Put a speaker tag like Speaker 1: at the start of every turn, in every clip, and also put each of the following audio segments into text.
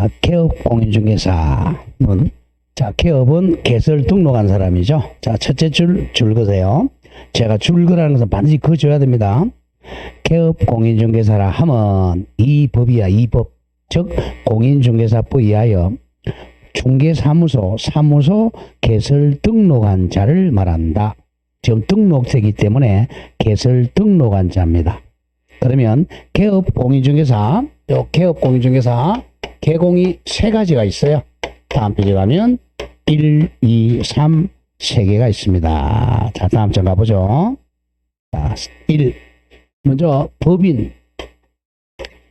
Speaker 1: 자, 개업 공인중개사는, 자, 개업은 개설 등록한 사람이죠. 자, 첫째 줄 그세요. 제가 줄 그라는 것은 반드시 그어줘야 됩니다. 개업 공인중개사라 하면 이 법이야, 이 법. 즉, 공인중개사법에 의하여 중개사무소, 사무소 개설 등록한 자를 말한다. 지금 등록세이기 때문에 개설 등록한 자입니다. 그러면 개업 공인중개사, 요 개업 공인중개사 개공이 세 가지가 있어요. 다음 페이지 가면 1, 2, 3, 세 개가 있습니다. 자, 다음 장 가보죠. 자, 1. 먼저 법인.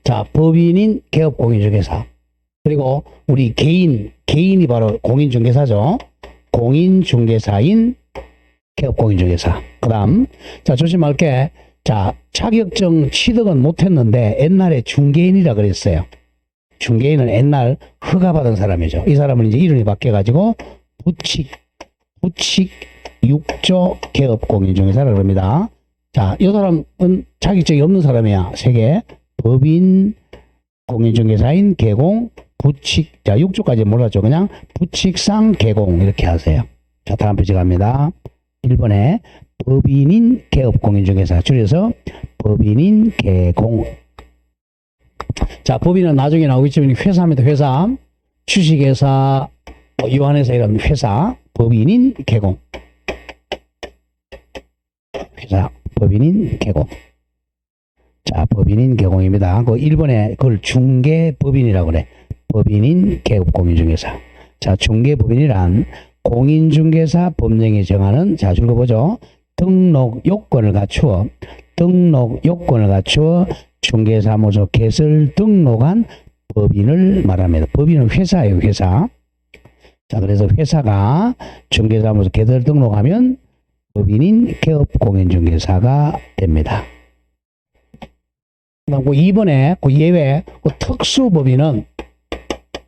Speaker 1: 자, 법인인 개업 공인중개사. 그리고 우리 개인이 바로 공인중개사죠. 공인중개사인 개업 공인중개사. 그 다음, 자, 조심할 게, 자, 자격증 취득은 못했는데 옛날에 중개인이라 그랬어요. 중개인은 옛날 허가받은 사람이죠. 이 사람은 이제 이름이 바뀌어가지고 부칙 6조 개업 공인중개사라 그럽니다. 자, 이 사람은 자격증이 없는 사람이야. 세 개. 법인, 공인중개사인, 개공, 부칙. 자, 6조까지 몰랐죠. 그냥 부칙상 개공 이렇게 하세요. 자, 다음 페이지 갑니다. 1번에 법인인 개업 공인중개사 줄여서 법인인 개공. 자, 법인은 나중에 나오겠지만 회사입니다. 회사, 주식회사, 유한회사 이런 회사, 법인인 개공. 회사, 법인인 개공. 자, 법인인 개공입니다. 그 1번에 그걸 중개법인이라고 그래. 법인인 개업 공인중개사. 자, 중개법인이란 공인중개사 법령이 정하는, 자, 읽어보죠. 등록 요건을 갖추어 중개사무소 개설 등록한 법인을 말합니다. 법인은 회사예요, 회사. 자, 그래서 회사가 중개사무소 개설 등록하면 법인인 개업 공인중개사가 됩니다. 그다음 2번에 그 예외, 그 특수법인은,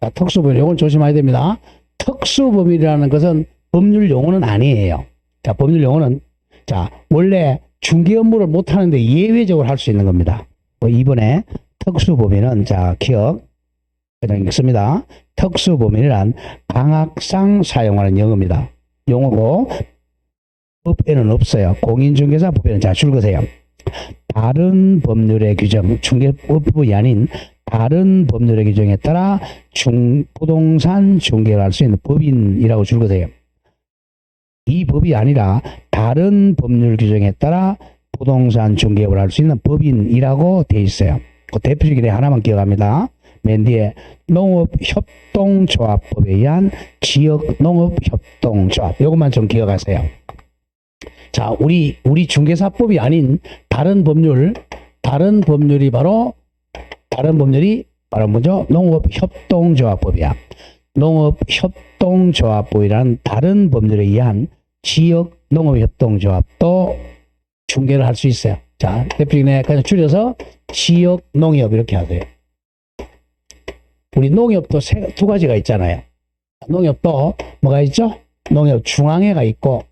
Speaker 1: 자, 특수법인, 이건 조심해야 됩니다. 특수법인이라는 것은 법률 용어는 아니에요. 자, 법률 용어는, 자, 원래 중개 업무를 못 하는데 예외적으로 할 수 있는 겁니다. 이번에 특수법인은, 자, 기억, 그냥 읽습니다. 특수법인이란 강학상 사용하는 용어입니다. 용어고, 법에는 없어요. 공인중개사 법에는, 자, 줄거세요. 다른 법률의 규정, 중개법이 아닌 다른 법률의 규정에 따라 부동산 중개를 할 수 있는 법인이라고 줄거세요. 이 법이 아니라 다른 법률 규정에 따라 부동산 중개업을 할 수 있는 법인이라고 돼 있어요. 그 대표적인 게 하나만 기억합니다. 맨 뒤에 농업협동조합법에 의한 지역농업협동조합. 이것만 좀 기억하세요. 자, 우리 중개사법이 아닌 다른 법률이 바로 뭐죠? 농업협동조합법이야. 농업협동조합법이란 다른 법률에 의한 지역 농업협동조합도 중개를 할 수 있어요. 자, 대표적인 그냥 줄여서 지역 농협 이렇게 하세요. 우리 농협도 두 가지가 있잖아요. 농협도 뭐가 있죠? 농협 중앙회가 있고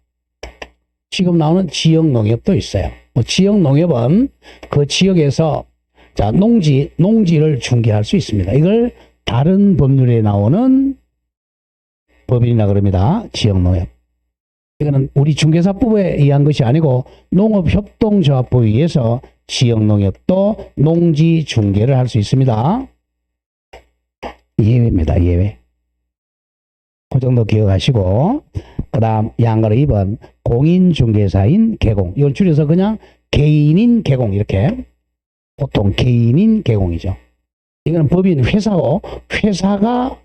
Speaker 1: 지금 나오는 지역 농협도 있어요. 지역 농협은 그 지역에서, 자, 농지를 중개할 수 있습니다. 이걸 다른 법률에 나오는 법인이라 그럽니다. 지역 농협. 이거는 우리 중개사법에 의한 것이 아니고 농업협동조합법에 의해서 지역 농협도 농지 중개를 할 수 있습니다. 예외입니다. 예외. 그 정도 기억하시고, 그 다음 양가로 2번 공인중개사인 개공. 이건 줄여서 그냥 개인인 개공 이렇게. 보통 개인인 개공이죠. 이거는 법인 회사고 회사가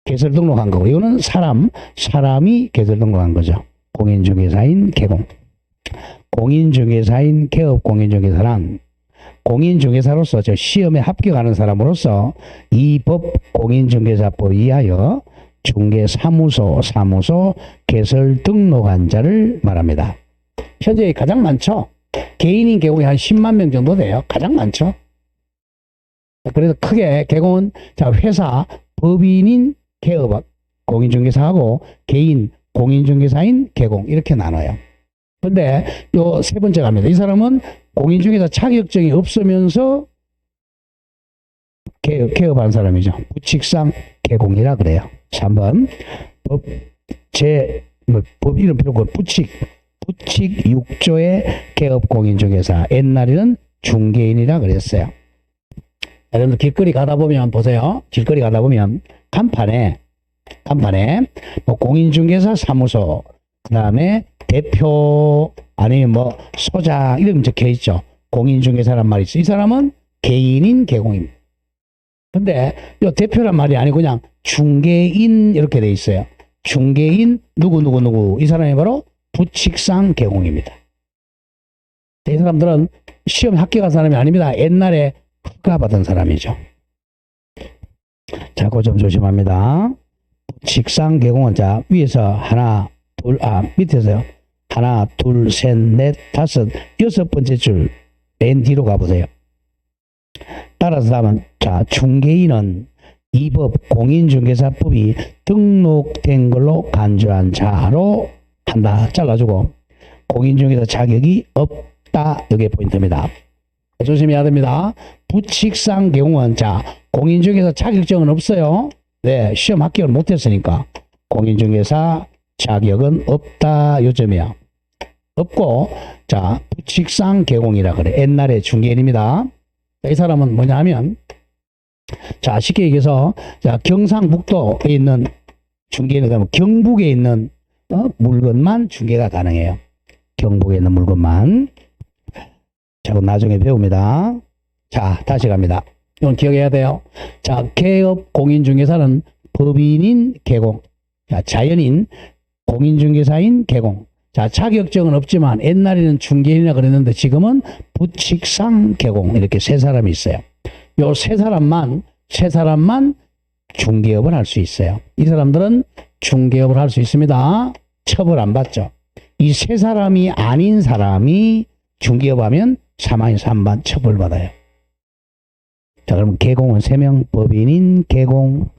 Speaker 1: 개설 등록한 거고, 이거는 사람이 개설 등록한 거죠. 공인중개사인 개공. 공인중개사인 개업 공인중개사란 공인중개사로서 저 시험에 합격하는 사람으로서 이 법 공인중개사법에 의하여 중개사무소 개설 등록한 자를 말합니다. 현재 가장 많죠. 개인인 개공이 한 10만 명 정도 돼요. 가장 많죠. 그래서 크게 개공은, 자, 회사 법인인 개업 공인중개사하고 개인 공인중개사인 개공 이렇게 나눠요. 근데 요 세 번째 갑니다. 이 사람은 공인중개사 자격증이 없으면서 개업한 사람이죠. 부칙상 개공이라 그래요. 3번 법 이름 필요 없고 부칙 6조의 개업공인중개사 옛날에는 중개인이라 그랬어요. 여러분들 길거리 가다 보면 보세요. 길거리 가다 보면 간판에 뭐 공인중개사 사무소 그 다음에 대표 아니면 뭐 소장 이름 적혀 있죠. 공인중개사란 말이 있어. 이 사람은 개인인 개공입니다. 근데 이 대표란 말이 아니고 그냥 중개인 이렇게 돼 있어요. 중개인 누구 이 사람이 바로 부칙상 개공입니다. 이 사람들은 시험 합격한 사람이 아닙니다. 옛날에 허가 받은 사람이죠. 자, 그 점 조심합니다. 부칙상 개공은 자 위에서 밑에서요. 하나, 둘, 셋, 넷, 다섯, 여섯 번째 줄 맨 뒤로 가보세요. 따라서 하면 자 중개인은 이 법 공인중개사법이 등록된 걸로 간주한 자로 한다. 잘라주고 공인중개사 자격이 없다. 이게 포인트입니다. 조심해야 됩니다. 부칙상 개공은 자 공인중개사 자격증은 없어요. 네, 시험 합격을 못했으니까 공인중개사 자격은 없다. 요점이야. 없고 자 부칙상 개공이라 그래. 옛날에 중개인입니다. 이 사람은 뭐냐 하면 자 쉽게 얘기해서 자 경상북도에 있는 중개인이 되면 경북에 있는 물건만 중개가 가능해요. 경북에 있는 물건만. 자 그럼 나중에 배웁니다. 자 다시 갑니다. 이건 기억해야 돼요. 자 개업 공인중개사는 법인인 개공, 자 자연인 공인중개사인 개공. 자 자격증은 없지만 옛날에는 중개인이라 그랬는데 지금은 부칙상 개공 이렇게 세 사람이 있어요. 요 세 사람만 중개업을 할 수 있어요. 이 사람들은 중개업을 할 수 있습니다. 처벌 안 받죠. 이 세 사람이 아닌 사람이 중개업하면 사망에서 3반 처벌받아요. 자 그럼 개공은 3명, 법인인 개공,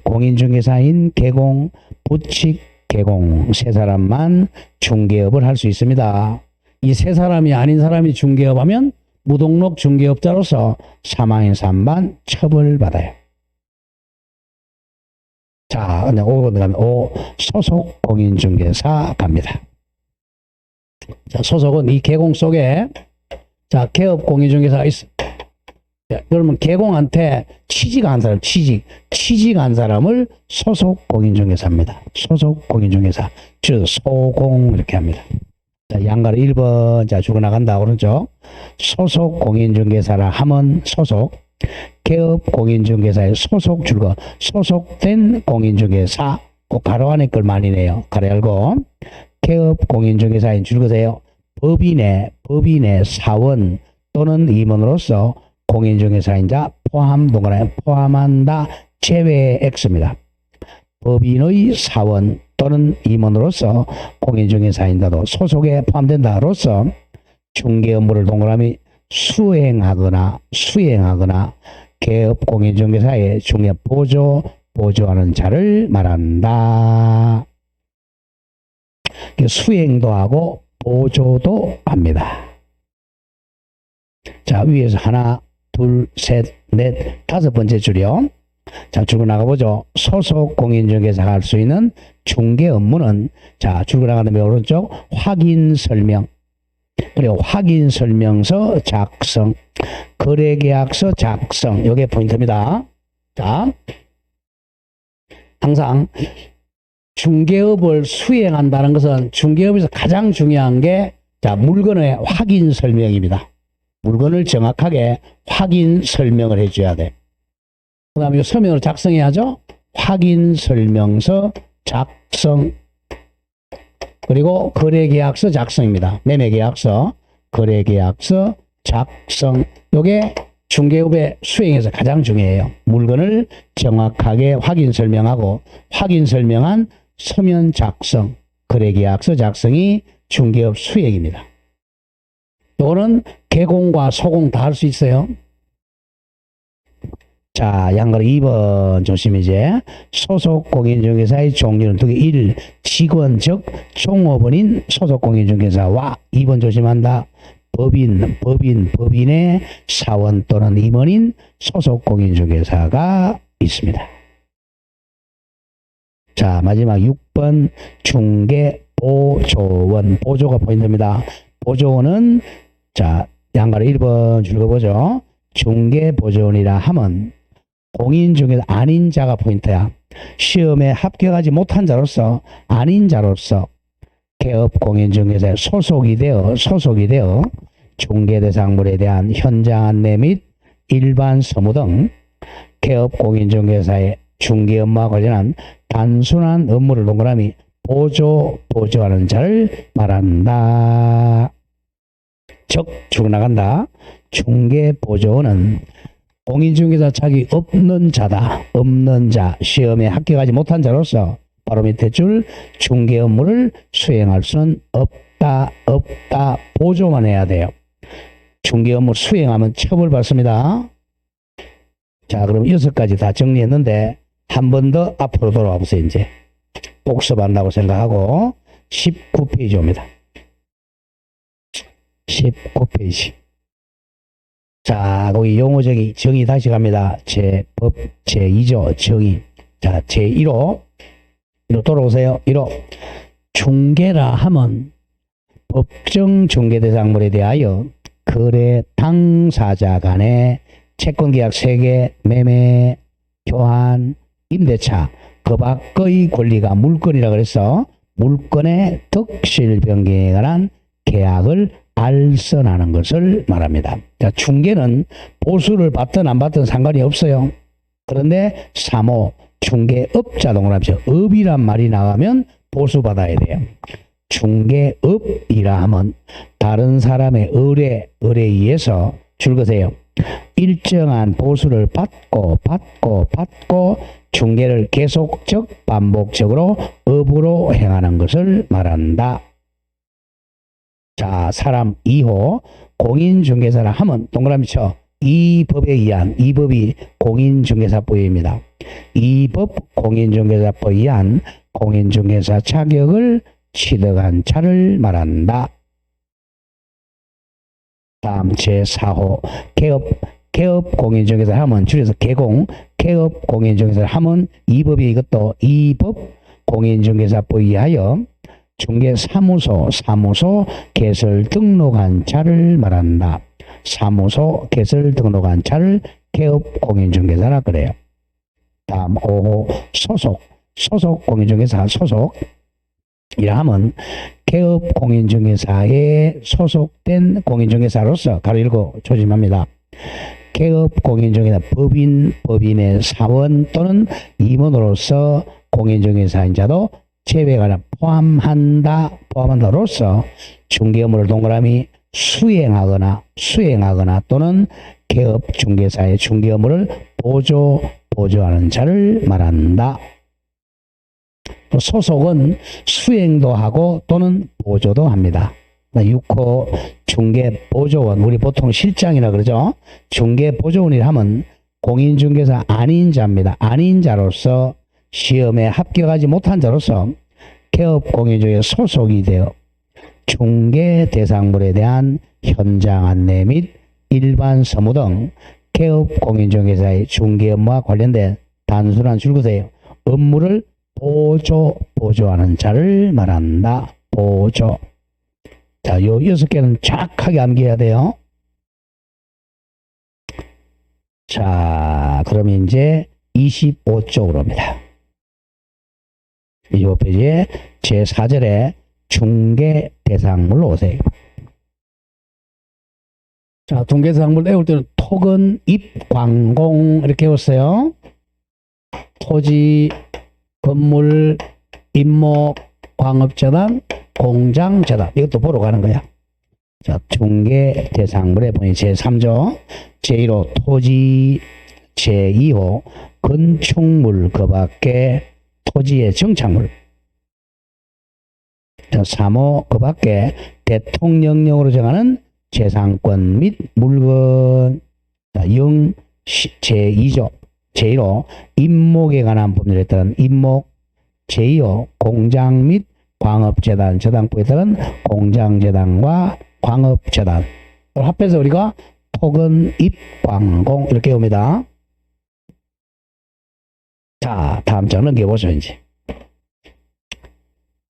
Speaker 1: 공인중개사인 개공, 부칙 개공 세 사람만 중개업을 할 수 있습니다. 이 세 사람이 아닌 사람이 중개업하면 무등록 중개업자로서 사망인 3반 처벌받아요. 자, 5번 가면 5 소속 공인중개사 갑니다. 자, 소속은 이 개공 속에 자 개업 공인중개사가 있어. 자, 그러면 개공한테 취직한 사람, 취직한 사람을 소속 공인중개사입니다. 소속 공인중개사, 즉 소공 이렇게 합니다. 자, 양가로 1번 자 죽어나간다 오른쪽. 소속 공인중개사라 하면 소속 개업 공인중개사의 소속 줄거 소속된 공인중개사 꼭 가로 안에 걸 많이 내요. 가로 열고 개업 공인중개사인 줄거세요. 법인의 사원 또는 임원으로서 공인중개사인자 포함 동그라미 포함한다 제외 X입니다. 법인의 사원 또는 임원으로서 공인중개사인자도 소속에 포함된다로서 중개 업무를 동그라미 수행하거나 개업 공인중개사의 중개 보조하는 자를 말한다. 수행도 하고 보조도 합니다. 자 위에서 하나 둘, 셋, 넷, 다섯 번째 줄이요. 자, 줄고 나가보죠. 소속 공인중개사가 할 수 있는 중개 업무는 자, 줄고 나가면 오른쪽 확인 설명, 그리고 확인 설명서 작성, 거래계약서 작성, 요게 포인트입니다. 자, 항상 중개업을 수행한다는 것은 중개업에서 가장 중요한 게 자, 물건의 확인 설명입니다. 물건을 정확하게 확인 설명을 해줘야 돼. 그 다음에 서면으로 작성해야죠. 확인 설명서 작성. 그리고 거래계약서 작성입니다. 매매계약서, 거래계약서 작성. 요게 중개업의 수행에서 가장 중요해요. 물건을 정확하게 확인 설명하고 확인 설명한 서면 작성, 거래계약서 작성이 중개업 수행입니다. 요거는 개공과 소공 다 할 수 있어요. 자, 양가로 2번 조심 이제. 소속 공인중개사의 종류는 두 개. 1. 직원 즉 종업원인 소속 공인중개사와 2번 조심한다. 법인의 사원 또는 임원인 소속 공인중개사가 있습니다. 자, 마지막 6번 중개보조원. 보조가 포인트입니다. 보조원은 자, 양가로 1번 읽어보죠. 중개보조원이라 하면 공인중개사 아닌 자가 포인트야. 시험에 합격하지 못한 자로서 아닌 자로서 개업 공인중개사에 소속이 되어 중개대상물에 대한 현장 안내 및 일반 서무 등 개업 공인중개사의 중개 업무와 관련한 단순한 업무를 동그라미 보조하는 자를 말한다. 즉 죽어나간다. 중개보조원은 공인중개사 자격이 없는 자다. 없는 자, 시험에 합격하지 못한 자로서 바로 밑에 줄 중개 업무를 수행할 수는 없다. 보조만 해야 돼요. 중개 업무 수행하면 처벌받습니다. 자, 그럼 6가지 다 정리했는데 한 번 더 앞으로 돌아와 보세요. 이제 복습한다고 생각하고 19페이지 옵니다. 19페이지. 자, 거기 용어 정의 다시 갑니다. 법 제2조 정의. 자, 제1호. 이로 돌아오세요. 1호. 중개라 하면 법정 중개 대상물에 대하여 거래 당사자 간의 채권계약 세계, 매매, 교환, 임대차, 그 밖의 권리가 물건이라 그래서 물건의 득실 변경에 관한 계약을 알선하는 것을 말합니다. 자, 중개는 보수를 받든 안 받든 상관이 없어요. 그런데 3호 중개업자 동그라미죠. 업이란 말이 나가면 보수받아야 돼요. 중개업이라 하면 다른 사람의 의뢰에 의해서 줄거세요. 일정한 보수를 받고 중개를 계속적 반복적으로 업으로 행하는 것을 말한다. 자, 사람 2호 공인중개사라 하면 동그라미 쳐. 이 법에 의한, 이 법이 공인중개사법입니다. 이 법 공인중개사법에 의한 공인중개사 자격을 취득한 자를 말한다. 다음 제4호 개업 공인중개사 하면 줄여서 개공, 개업 공인중개사 하면 이 법이 이것도 이 법 공인중개사법에 의하여 중개사무소 개설 등록한 자를 말한다. 사무소 개설 등록한 자를 개업 공인중개사라 그래요. 다음 5호 소속 공인중개사 소속이라 하면 개업 공인중개사에 소속된 공인중개사로서 가로 열고 조심합니다. 개업 공인중개사 법인의 사원 또는 임원으로서 공인중개사인 자도 제외가 포함한다로서 중개 업무를 동그라미 수행하거나 또는 개업 중개사의 중개 업무를 보조하는 자를 말한다. 또 소속은 수행도 하고 또는 보조도 합니다. 6호 중개보조원, 우리 보통 실장이라 그러죠. 중개보조원이라 하면 공인중개사 아닌 자입니다. 아닌 자로서 시험에 합격하지 못한 자로서 개업 공인중개사 소속이 되어 중개 대상물에 대한 현장 안내 및 일반 서무 등 개업 공인중개사의 중개 업무와 관련된 단순한 줄거세요. 업무를 보조하는 자를 말한다. 보조. 자, 요 6개는 정확하게 암기해야 돼요. 자, 그러면 이제 25쪽으로 옵니다. 25페이지에 제4절에 중개 대상물로 오세요. 자, 중개 대상물 외울 때는 토건, 입, 광공 이렇게 외웠어요. 토지, 건물, 임목, 광업재단, 공장재단 이것도 보러 가는 거야. 자, 중개 대상물에 보니 제3조, 제1호 토지, 제2호 건축물 그 밖에 토지의 정착물. 자, 3호 그 밖에 대통령령으로 정하는 재산권 및 물건. 자, 제2조 제1호 임목에 관한 법률에 따른 임목. 제2호 공장 및 광업재단 저당법에 따른 공장재단과 광업재단. 합해서 우리가 토건, 입, 광공 이렇게 옵니다. 자, 다음 장 넘겨보죠, 이제.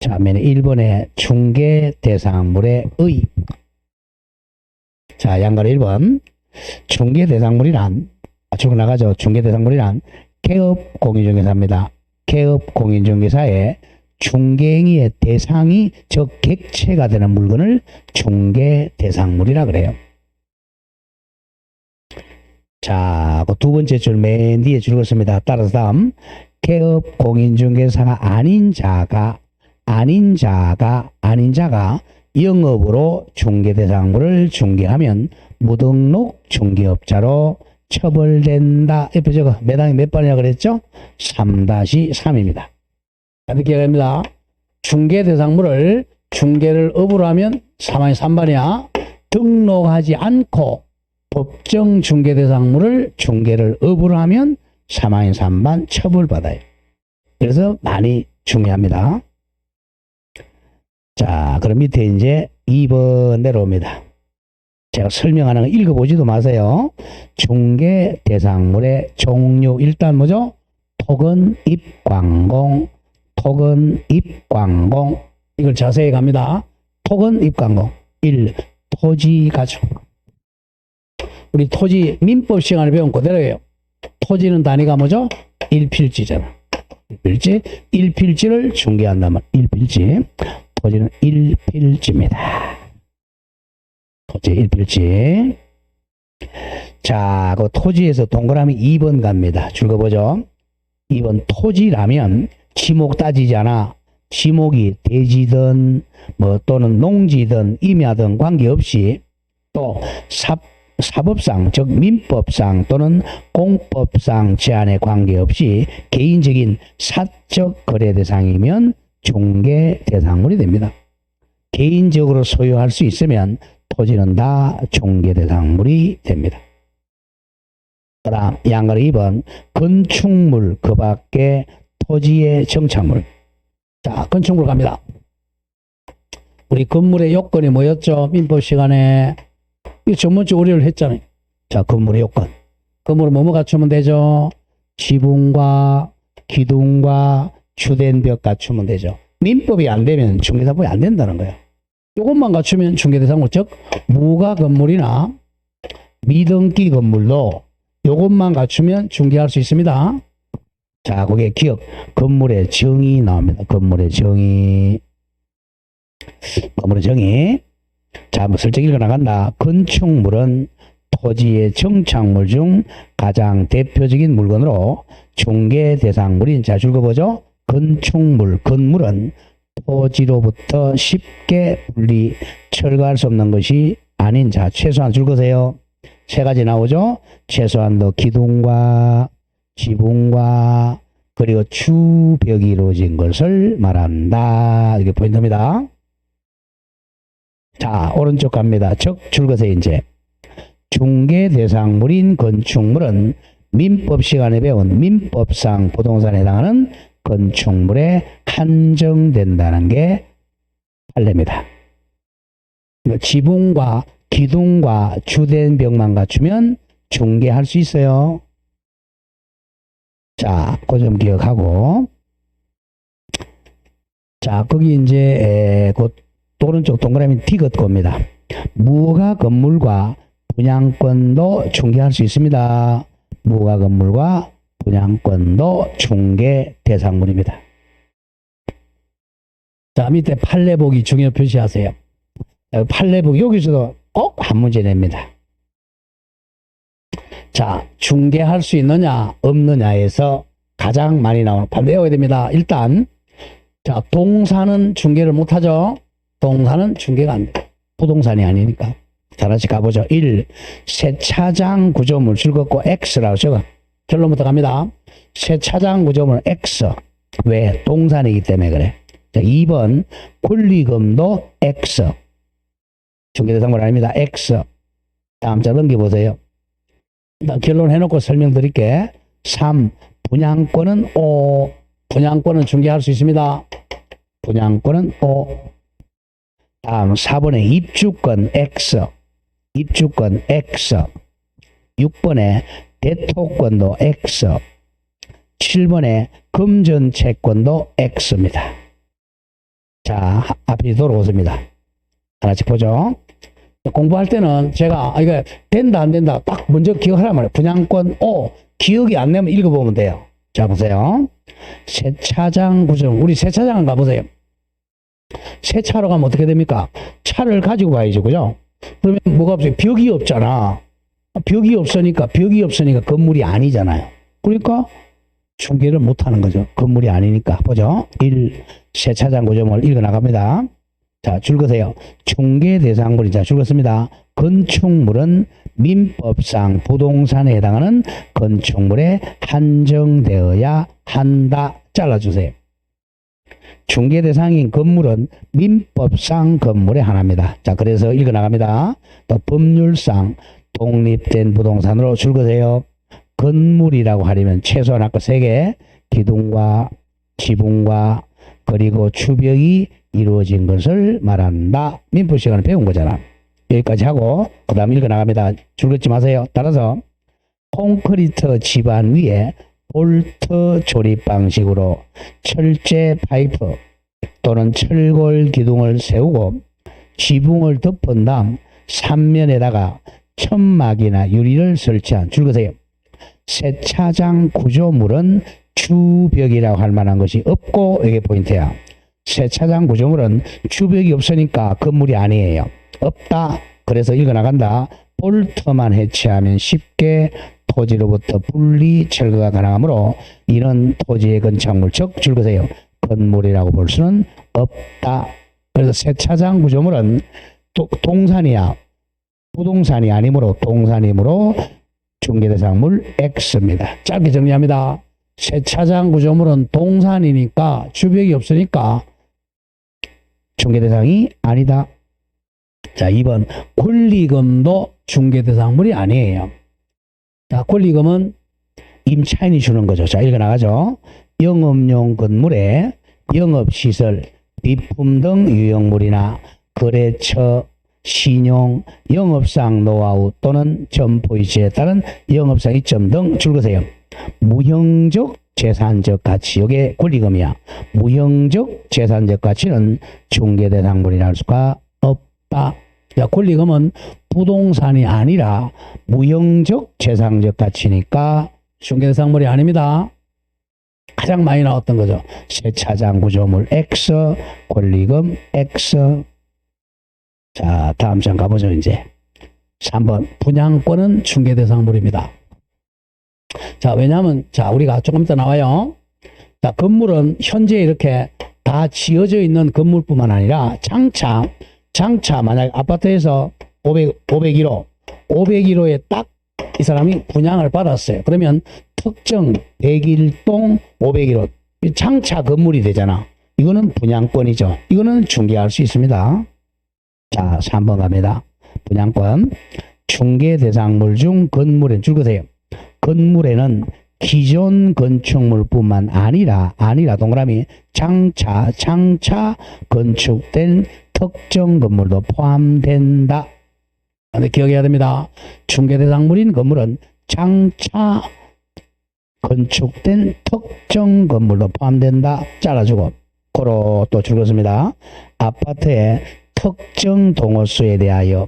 Speaker 1: 자, 맨 1번에 중개 대상물의 의. 자, 양가로 1번. 중개 대상물이란, 쭉 나가죠. 중개 대상물이란 개업 공인중개사입니다. 개업 공인중개사의 중개행위의 대상이 즉 객체가 되는 물건을 중개 대상물이라 그래요. 자, 그 두 번째 줄 맨 뒤에 줄 긋습니다. 따라서 다음 개업 공인중개사가 아닌 자가 영업으로 중개대상물을 중개하면 무등록 중개업자로 처벌된다. 옆에 저거 매당이 몇 번이라고 그랬죠? 3-3입니다. 이렇게 얘기합니다. 중개대상물을 중개를 업으로 하면 3-3번이야. 등록하지 않고 법정 중개대상물을 중개를 업으로 하면 3-3번 처벌받아요. 그래서 많이 중요합니다. 자, 그럼 밑에 이제 2번 내려옵니다. 제가 설명하는 거 읽어보지도 마세요. 중개 대상물의 종류. 일단 뭐죠? 토건, 입, 광공. 토건, 입, 광공. 이걸 자세히 갑니다. 토건, 입, 광공. 1. 토지 가축. 우리 토지 민법 시간에 배운 그대로예요. 토지는 단위가 뭐죠? 1필지잖아. 1필지를 중개한다면 1필지. 토지는 1필지입니다. 토지 1필지. 자, 그 토지에서 동그라미 2번 갑니다. 줄거보죠. 2번 토지라면 지목 따지지 않아. 지목이 대지든 뭐 또는 농지든 임야든 관계없이 또 사법상 즉 민법상 또는 공법상 제한에 관계없이 개인적인 사적 거래 대상이면 중개 대상물이 됩니다. 개인적으로 소유할 수 있으면 토지는 다 중개 대상물이 됩니다. 그 다음 양가로 2번 건축물 그 밖에 토지의 정착물. 자, 건축물 갑니다. 우리 건물의 요건이 뭐였죠? 민법 시간에 이 전문적 우려를 했잖아요. 자, 건물의 요건. 건물을 뭐뭐 갖추면 되죠? 지붕과 기둥과 주된 벽 갖추면 되죠. 민법이 안 되면 중개사법이 안 된다는 거예요. 이것만 갖추면 중개대상물, 즉 무가 건물이나 미등기 건물도 이것만 갖추면 중개할 수 있습니다. 자, 거기에 기억, 건물의 정의 나옵니다. 건물의 정의. 자, 뭐 슬쩍 읽어나간다. 건축물은 토지의 정착물 중 가장 대표적인 물건으로 중개 대상물인, 자, 줄거보죠. 건물은 토지로부터 쉽게 분리, 철거할 수 없는 것이 아닌, 자, 최소한 줄거세요. 세 가지 나오죠. 최소한도 기둥과 지붕과 그리고 주벽이 이루어진 것을 말한다. 이게 포인트입니다. 자, 오른쪽 갑니다. 즉, 줄거세요. 이제 중개 대상물인 건축물은 민법 시간에 배운 민법상 부동산에 해당하는 건축물에 한정된다는 게 판례입니다. 지붕과 기둥과 주된 벽만 갖추면 중개할 수 있어요. 자, 그 점 기억하고. 자, 거기 이제 그 오른쪽 동그라미 티긋 겁니다. 무가 건물과 분양권도 중개할 수 있습니다. 무가 건물과 분양권도 중개 대상물입니다. 자, 밑에 판례보기 중요 표시하세요. 판례보기 여기서도 한 문제 냅니다. 자, 중개할 수 있느냐 없느냐에서 가장 많이 나오는 반대 외워야 됩니다. 일단 자, 동산은 중개를 못하죠. 동산은 중개가 안 돼. 부동산이 아니니까. 자, 다시 가보죠. 1. 세차장 구조물 줄긋고 X라고 적어. 결론부터 갑니다. 세차장 구조물 X. 왜? 동산이기 때문에 그래. 자, 2번 권리금도 X. 중개대상물 아닙니다. X. 다음 자 넘겨보세요. 결론 해놓고 설명드릴게. 3. 분양권은 O. 분양권은 중개할 수 있습니다. 분양권은 O. 다음 4번에 입주권 X. 입주권 X, 6번에 대토권도 X, 7번에 금전채권도 X입니다. 자, 앞이 돌아오습니다. 하나씩 보죠. 공부할 때는 제가 이거 된다 안 된다 딱 먼저 기억하란 말이에요. 분양권 O 기억이 안 나면 읽어보면 돼요. 자, 보세요. 세차장 구조물, 우리 세차장 가보세요. 세차로 가면 어떻게 됩니까? 차를 가지고 가야죠, 그죠? 그러면 뭐가 없어요? 벽이 없잖아. 벽이 없으니까 건물이 아니잖아요. 그러니까 중개를 못 하는 거죠. 건물이 아니니까. 보죠. 1. 세차장 구조물 읽어 나갑니다. 자, 줄거세요. 중개 대상물이, 자, 줄거습니다. 건축물은 민법상 부동산에 해당하는 건축물에 한정되어야 한다. 잘라주세요. 중개 대상인 건물은 민법상 건물의 하나입니다. 자, 그래서 읽어 나갑니다. 또 법률상 독립된 부동산으로 줄거세요. 건물이라고 하려면 최소한 아까 3개, 기둥과 지붕과 그리고 추벽이 이루어진 것을 말한다. 민법 시간에 배운 거잖아. 여기까지 하고 그 다음 읽어 나갑니다. 줄긋지 마세요. 따라서 콘크리트 지반 위에 볼트 조립 방식으로 철제 파이프 또는 철골 기둥을 세우고 지붕을 덮은 다음 3면에다가 천막이나 유리를 설치한, 줄거세요. 세차장 구조물은 주벽이라고 할 만한 것이 없고, 이게 포인트야. 세차장 구조물은 주벽이 없으니까 건물이 아니에요. 없다. 그래서 읽어 나간다. 볼트만 해체하면 쉽게 토지로부터 분리 철거가 가능하므로 이런 토지의 건축물, 즉 줄거세요. 건물이라고 볼 수는 없다. 그래서 세차장 구조물은 동산이야. 부동산이 아니므로 동산이므로 중개대상물 X입니다. 짧게 정리합니다. 세차장 구조물은 동산이니까 주벽이 없으니까 중개대상이 아니다. 자, 2번 권리금도 중개대상물이 아니에요. 자, 권리금은 임차인이 주는 거죠. 자, 읽어 나가죠. 영업용 건물에 영업시설, 비품 등 유형물이나 거래처, 신용, 영업상 노하우 또는 점포이체에 따른 영업상 이점 등 줄거세요. 무형적 재산적 가치, 이게 권리금이야. 무형적 재산적 가치는 중개대상물이라 할 수가 없다. 자, 권리금은 부동산이 아니라 무형적 재산적 가치니까 중개대상물이 아닙니다. 가장 많이 나왔던 거죠. 세차장 구조물 X, 권리금 X. 자, 다음 장 가보죠. 이제 3번 분양권은 중개대상물입니다. 자, 왜냐하면 자, 우리가 조금 이따 나와요. 자, 건물은 현재 이렇게 다 지어져 있는 건물뿐만 아니라 장차 만약 아파트에서 501호에 딱 이 사람이 분양을 받았어요. 그러면 특정 101동 501호 장차 건물이 되잖아. 이거는 분양권이죠. 이거는 중개할 수 있습니다. 자, 3번 갑니다. 분양권. 중개 대상물 중 건물엔 줄거세요. 건물에는 기존 건축물뿐만 아니라 동그라미 장차 건축된 특정 건물도 포함된다. 근데 기억해야 됩니다. 중개 대상물인 건물은 장차 건축된 특정 건물도 포함된다. 잘라주고 고로 또 줄거습니다. 아파트의 특정 동호수에 대하여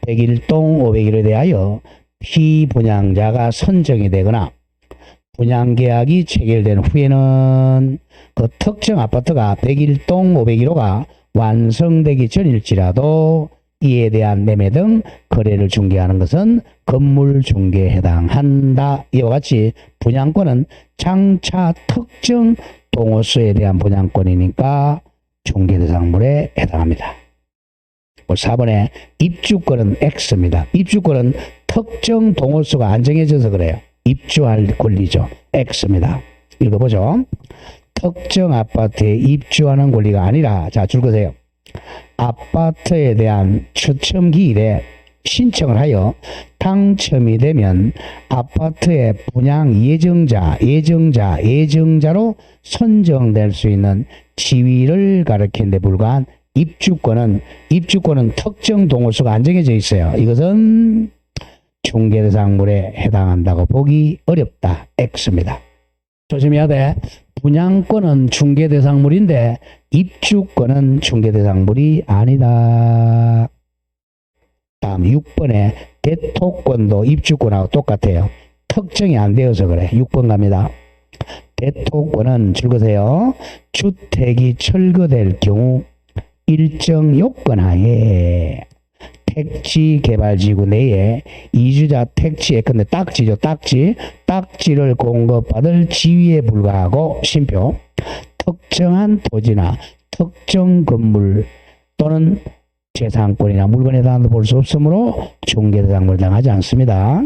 Speaker 1: 101동 501호에 대하여 피분양자가 선정이 되거나 분양계약이 체결된 후에는 그 특정 아파트가 101동 501호가 완성되기 전일지라도 이에 대한 매매 등 거래를 중개하는 것은 건물 중개에 해당한다. 이와 같이 분양권은 장차 특정 동호수에 대한 분양권이니까 중개대상물에 해당합니다. 4번에 입주권은 X입니다. 입주권은 특정 동호수가 안 정해져서 그래요. 입주할 권리죠. X입니다. 읽어보죠. 특정 아파트에 입주하는 권리가 아니라, 자, 줄거세요. 아파트에 대한 추첨 기일에 신청을 하여 당첨이 되면 아파트의 분양 예정자로 선정될 수 있는 지위를 가리키는 데 불과한 입주권은 특정 동호수가 안 정해져 있어요. 이것은 중개대상물에 해당한다고 보기 어렵다. X입니다. 조심해야 돼. 분양권은 중개대상물인데 입주권은 중개대상물이 아니다. 다음 6번에 대토권도 입주권하고 똑같아요. 특정이 안 되어서 그래. 6번 갑니다. 대토권은 줄거세요. 주택이 철거될 경우 일정 요건 하에 택지개발지구 내에 이주자 택지 예컨대 딱지죠. 딱지를 공급받을 지위에 불과하고 심표 특정한 토지나 특정 건물 또는 재산권이나 물건에 해당한다 볼 수 없으므로 중개대상물에 해당하지 않습니다.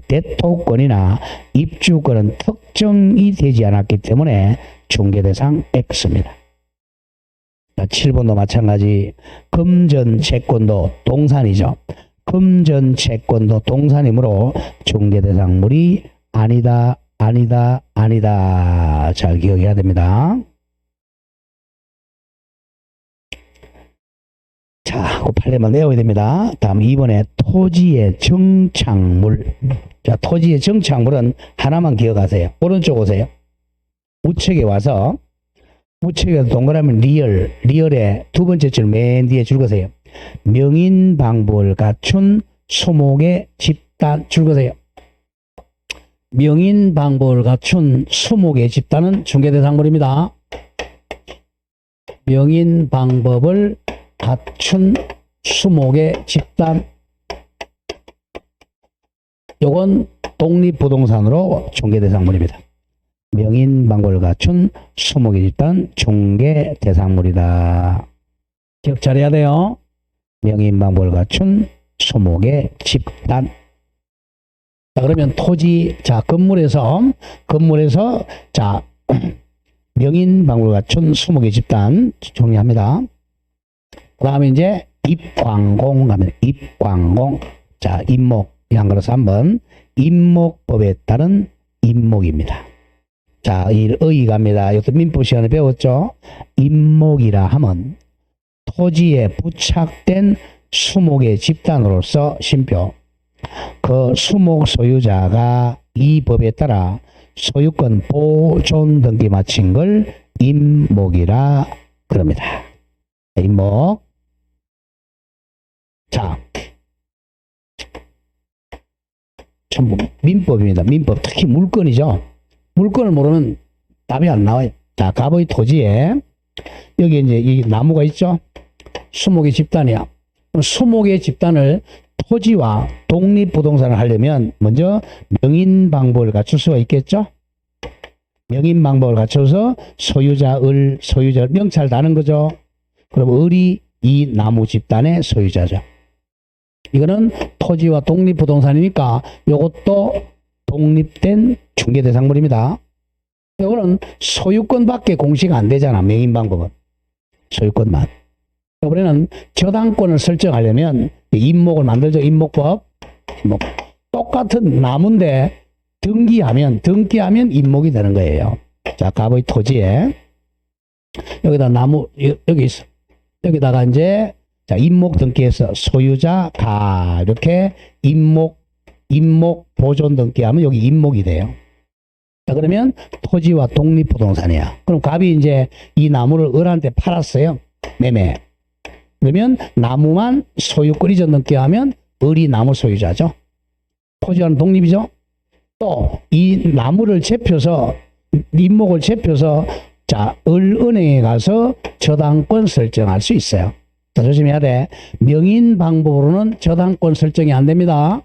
Speaker 1: 대토권이나 입주권은 특정이 되지 않았기 때문에 중개대상 X입니다. 7번도 마찬가지. 금전채권도 동산이죠. 금전채권도 동산이므로 중개대상물이 아니다. 잘 기억해야 됩니다. 자, 그 판례만 외워야 됩니다. 다음 2번에 토지의 정착물. 자, 토지의 정착물은 하나만 기억하세요. 오른쪽 오세요. 우측에 와서 우측에 동그라미 리얼의 두 번째 줄 맨 뒤에 줄거세요. 명인방법을 갖춘 수목의 집단 줄거세요. 명인방법을 갖춘 수목의 집단은 중개대상물입니다. 명인방법을 갖춘 수목의 집단. 요건 독립부동산으로 중개대상물입니다. 명인방법을 갖춘 수목의 집단 중개대상물이다. 기억 잘해야 돼요. 명인방법을 갖춘 수목의 집단. 자, 그러면 토지, 자, 건물에서 자, 명인방법을 갖춘 수목의 집단 정리합니다. 그 다음에 이제 입광공 가면 입광공. 자, 입목. 한 걸어서 한번 입목법에 따른 입목입니다. 자, 이 의 갑니다. 이것도 민법 시간에 배웠죠. 입목이라 하면 토지에 부착된 수목의 집단으로서 심표. 그 수목 소유자가 이 법에 따라 소유권 보존 등기 마친 걸 입목이라 그럽니다. 입목. 자, 전부 민법입니다. 민법. 특히 물건이죠. 물건을 모르면 답이 안 나와요. 자, 갑의 토지에 여기 이제 이 나무가 있죠. 수목의 집단이야. 수목의 집단을 토지와 독립부동산을 하려면 먼저 명인방법을 갖출 수가 있겠죠. 명인방법을 갖춰서 소유자 명찰 다는 거죠. 그럼 을이 이 나무 집단의 소유자죠. 이거는 토지와 독립부동산이니까 이것도 독립된 중개대상물입니다. 이거는 소유권밖에 공시가 안 되잖아. 명인방법은 소유권만. 이번에는 저당권을 설정하려면 임목을 만들죠. 임목법. 똑같은 나무인데 등기하면 임목이 되는 거예요. 자, 갑의 토지에 여기다 나무 여기 있어. 여기다가 이제 자, 임목 등기해서 소유자 가 이렇게 임목 보존 등기하면 여기 임목이 돼요. 자, 그러면 토지와 독립부동산이야. 그럼 갑이 이제 이 나무를 을한테 팔았어요. 매매. 그러면 나무만 소유권 이전 등기하면 을이 나무 소유자죠. 토지와는 독립이죠. 또 이 나무를 제표서 임목을 제표서 자, 을은행에 가서 저당권 설정할 수 있어요. 자, 조심해야 돼. 명인 방법으로는 저당권 설정이 안 됩니다.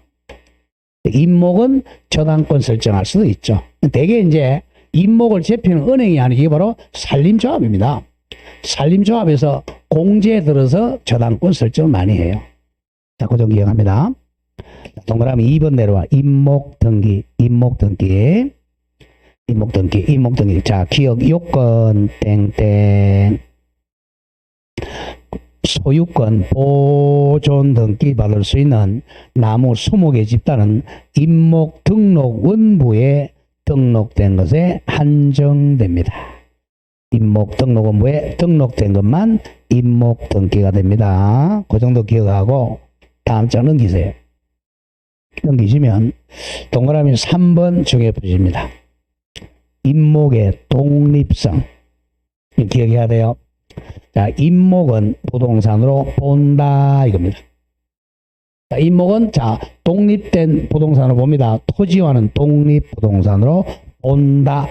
Speaker 1: 임목은 저당권 설정할 수도 있죠. 대개 이제 임목을 제표는 은행이 아니고 이게 바로 산림조합입니다. 산림조합에서 공제에 들어서 저당권 설정을 많이 해요. 자, 그 점 기억합니다. 동그라미 2번 내려와. 임목 등기. 자, 기억 요건 땡땡. 소유권 보존 등기 받을 수 있는 나무 수목의 집단은 임목 등록 원부에 등록된 것에 한정됩니다. 임목 등록원부에 등록된 것만 임목 등기가 됩니다. 그 정도 기억하고 다음 장 넘기세요. 넘기시면 동그라미 3번 중에 보십니다. 임목의 독립성 기억해야 돼요. 자, 임목은 부동산으로 본다 이겁니다. 자, 임목은 자 독립된 부동산으로 봅니다. 토지와는 독립부동산으로 본다.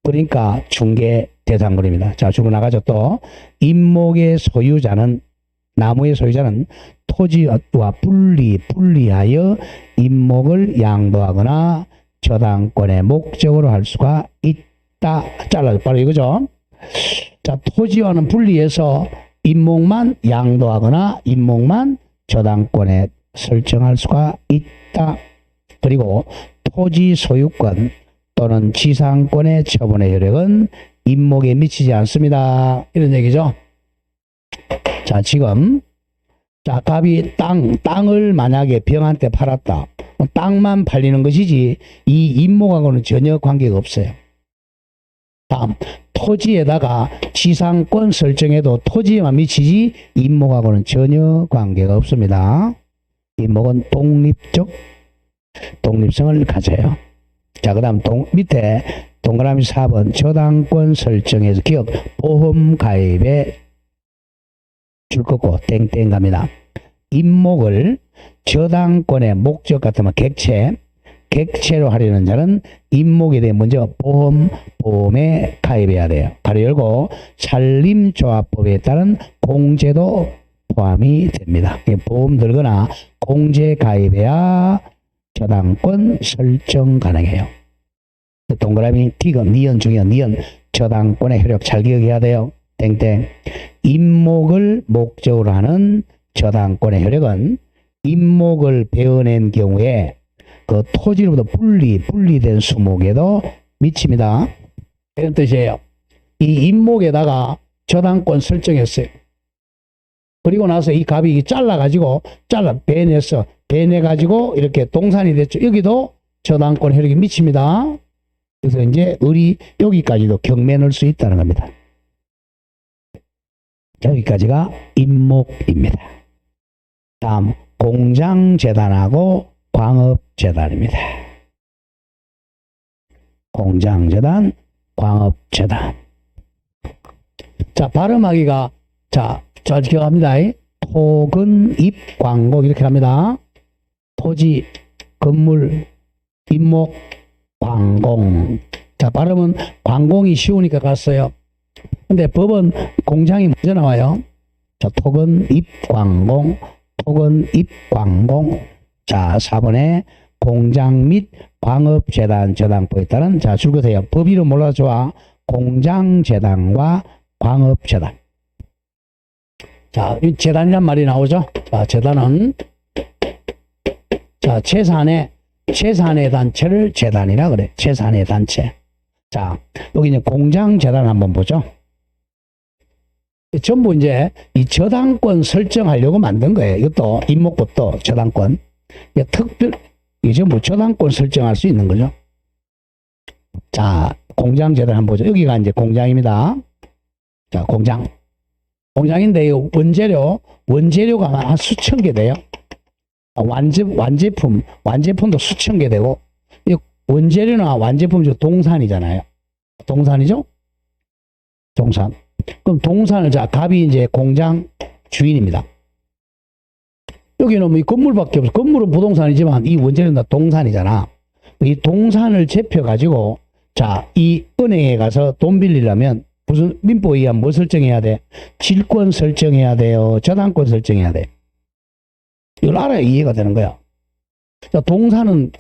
Speaker 1: 그러니까 중개 대상물입니다. 자, 주고 나가죠. 또 임목의 소유자는 나무의 소유자는 토지와 분리하여 임목을 양도하거나 저당권의 목적으로 할 수가 있다. 잘라줘. 바로 이거죠. 자, 토지와는 분리해서 임목만 양도하거나 임목만 저당권에 설정할 수가 있다. 그리고 토지 소유권 또는 지상권의 처분의 효력은 임목에 미치지 않습니다. 이런 얘기죠. 자, 지금 자, 갑이 땅을 만약에 병한테 팔았다. 땅만 팔리는 것이지 이 임목하고는 전혀 관계가 없어요. 다음, 토지에다가 지상권 설정해도 토지에만 미치지 임목하고는 전혀 관계가 없습니다. 임목은 독립성을 가져요. 자, 그 다음 밑에 동그라미 4번 저당권 설정에서 기억 보험 가입에 줄 거고 땡땡 갑니다. 임목을 저당권의 목적 같으면 객체로 하려는 자는 임목에 대해 먼저 보험에 가입해야 돼요. 가로 열고 산림조합법에 따른 공제도 포함이 됩니다. 보험 들거나 공제 가입해야 저당권 설정 가능해요. 동그라미 T가 니은 중이야. 니은 저당권의 효력 잘 기억해야 돼요. 땡땡. 임목을 목적으로 하는 저당권의 효력은 임목을 베어낸 경우에 그 토지로부터 분리된 수목에도 미칩니다. 이런 뜻이에요. 이 임목에다가 저당권 설정했어요. 그리고 나서 이 갑이 베내가지고 이렇게 동산이 됐죠. 여기도 저당권 효력이 미칩니다. 그래서 이제 여기까지도 경매 넣을 수 있다는 겁니다. 여기까지가 임목입니다. 다음 공장재단하고 광업재단입니다. 공장재단, 광업재단. 자, 발음하기가 잘 기억합니다. 토근, 입, 광곡 이렇게 갑니다. 토지, 건물, 임목, 광공. 자, 발음은 광공이 쉬우니까 갔어요. 근데 법은 공장이 먼저 나와요. 자, 토근, 입, 광공, 토근, 입, 광공. 자, 4번에 공장 및 광업재단 저당법에 따른 자, 줄거세요. 법 이름 몰라도 좋아. 공장재단과 광업재단. 자, 이 재단이란 말이 나오죠. 자, 재단은 자, 재산의 단체를 재단이라 그래. 재산의 단체. 자, 여기 이제 공장재단 한번 보죠. 전부 이제 이 저당권 설정하려고 만든 거예요. 이것도 임목법도 저당권. 이게 전부 저당권 설정할 수 있는 거죠. 자, 공장재단 한번 보죠. 여기가 이제 공장입니다. 자, 공장인데 원재료가 한 수천 개 돼요. 완제품도 수천 개 되고, 원재료나 완제품 중 동산이잖아요. 동산이죠? 동산. 그럼 동산을 갑이 이제 공장 주인입니다. 여기는 뭐 이 건물밖에 없어. 건물은 부동산이지만 이 원재료는 다 동산이잖아. 이 동산을 제펴가지고, 자, 이 은행에 가서 돈 빌리려면 무슨 민법에 의한 뭐 설정해야 돼? 질권 설정해야 돼요. 저당권 설정해야 돼. 이걸 알아야 이해가 되는 거야. 자, 동산은